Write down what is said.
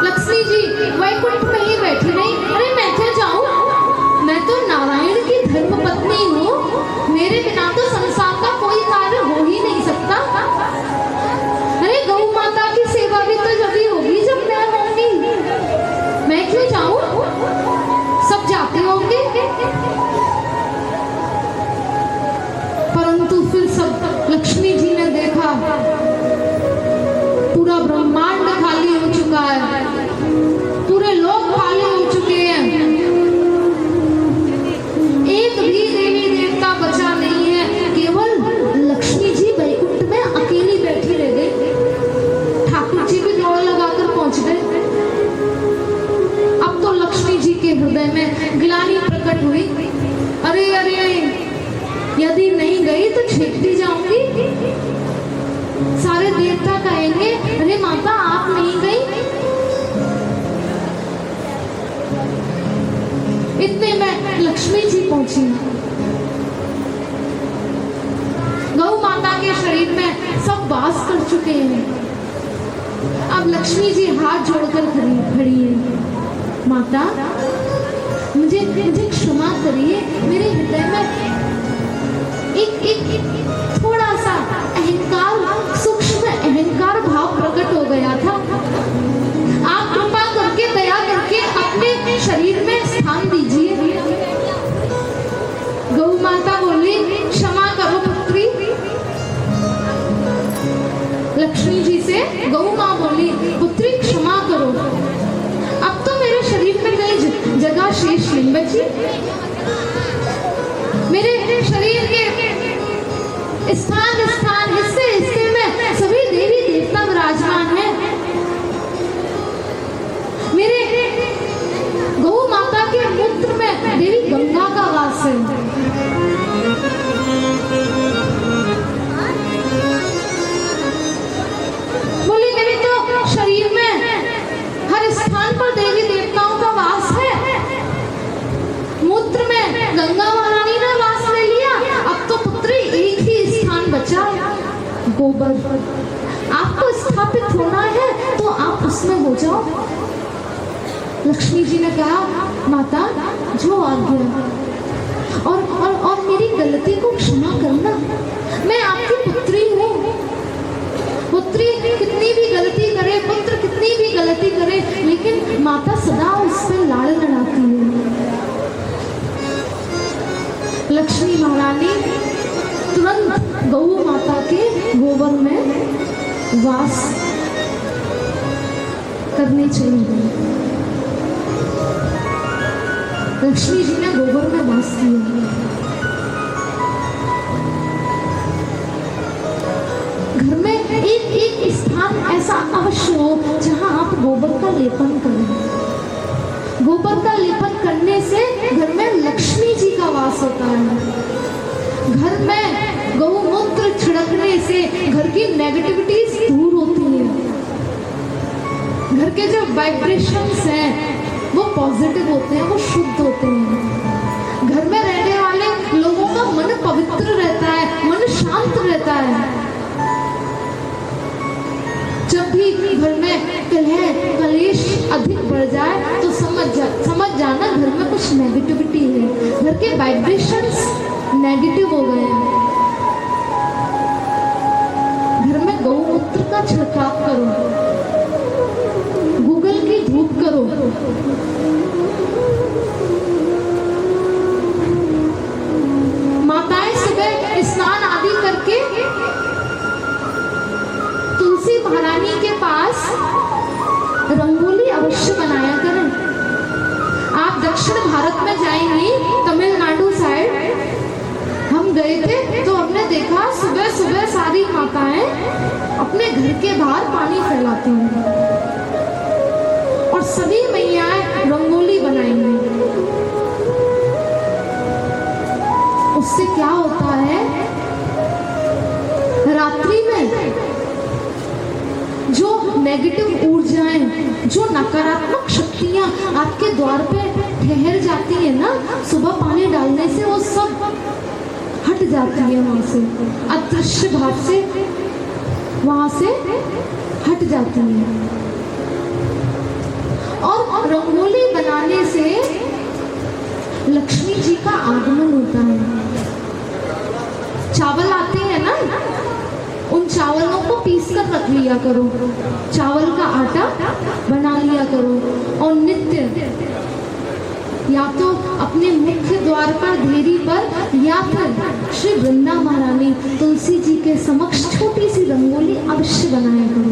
लक्ष्मी जी वैकुंठ में ही बैठी रही। अरे मैं क्यों जाऊं, मैं तो नारायण की धर्म पत्नी हूँ, मेरे बिना तो संसार का कोई कार्य हो ही नहीं सकता। अरे गौ माता की सेवा भी तो जब ही होगी जब मैं होंगी, मैं क्यों जाऊं, सब जाते होंगे। परंतु फिर सब लक्ष्मी जी ने देखा पूरा ब्रह्मांड खाली हो चुका है, पूरे लोग खाली हो चुके हैं, एक भी देवी देवता बचा नहीं है, केवल लक्ष्मी जी वैकुंठ में अकेली बैठी रह गई। ठाकुर जी भी दौड़ लगाकर पहुंच गए। अब तो लक्ष्मी जी के हृदय में ग्लानि प्रकट हुई। अरे अरे यदि नहीं गई तो छेक दी जाऊंगी। सारे देवता कहेंगे अरे माता आप नहीं गई। इतने में लक्ष्मी जी पहुंची। गौ माता के शरीर में सब वास कर चुके हैं। अब लक्ष्मी जी हाथ जोड़कर खड़ी है। माता मुझे क्षमा करिए, मेरे हृदय में एक थोड़ा सा अहंकार, सूक्ष्म अहंकार भाव प्रकट हो गया था। आप कृपा करके दया करके अपने शरीर में स्थान दीजिए। गौ माता बोली क्षमा करो पुत्री। लक्ष्मी जी से गौ माँ बोली पुत्री क्षमा करो, अब तो मेरे शरीर में कई जगह शेष नहीं बची। मेरे शरीर के स्थान स्थान हिस्से हिस्से में सभी देवी देवता विराजमान हैं। मेरे गौ माता के मूत्र में देवी गंगा का वास है। बोली मेरे तो शरीर में हर स्थान पर देवी देवताओं का वास है। मूत्र में गंगा महारानी ने वास ले लिया, अब तो पुत्री एक ही स्थान बचा, गोबर। आपको स्थापित होना है तो आप उसमें हो जाओ। लक्ष्मी जी ने कहा माता जो आज्ञा, और मेरी गलती को क्षमा करना। मैं आपकी पुत्री हूँ। पुत्री कितनी भी गलती करे, पुत्र कितनी भी गलती करे, लेकिन माता सदा उससे लाड़ लड़ाती है। लक्ष्मी महारानी तुरंत गौ माता के गोबर में वास करने चली गई। लक्ष्मी जी ने गोबर में वास किया। घर में एक स्थान ऐसा अवश्य हो जहां आप गोबर का लेपन करें। गोबर का लेपन करने से घर में लक्ष्मी जी का वास होता है। घर में गौमूत्र छिड़कने से घर की नेगेटिविटीज दूर होती है। घर के जो वाइब्रेशंस हैं वो पॉजिटिव होते हैं, वो शुद्ध होते हैं। घर में रहने वाले लोगों का मन पवित्र रहता है, मन शांत रहता है। जब भी घर में कलह कलेश अधिक बढ़ जाए तो समझ जाना घर में कुछ नेगेटिविटी है, घर के वाइब्रेशंस नेगेटिव हो गए हैं। घर में गौमूत्र का छिड़काव करो, गूगल की धूप करो, माताएं सुबह स्नान आदि करके तुलसी महारानी के पास रंगोली अवश्य बनाया करें। आप दक्षिण भारत में जाएंगी, तमिलनाडु साइड हम गए थे तो हमने देखा सुबह सुबह सारी माताएं अपने घर के बाहर पानी फैलाती हैं और सभी मैयाएं रंगोली बनाएंगी। उससे क्या होता है, रात्रि में जो नेगेटिव ऊर्जाएं, जो नकारात्मक शक्तियां आपके द्वार पे ठहर जाती है ना, सुबह पानी डालने से वो सब हट जाती है, वहां से अदृश्य भाव से वहां से हट जाती है। रंगोली बनाने से लक्ष्मी जी का आगमन होता है। चावल आते हैं ना, उन चावलों को पीस कर रख लिया करो, चावल का आटा बना लिया करो और नित्य या तो अपने मुख्य द्वार पर देरी पर या फिर श्री वृंदा महारानी तुलसी जी के समक्ष छोटी सी रंगोली अवश्य बनाया करो।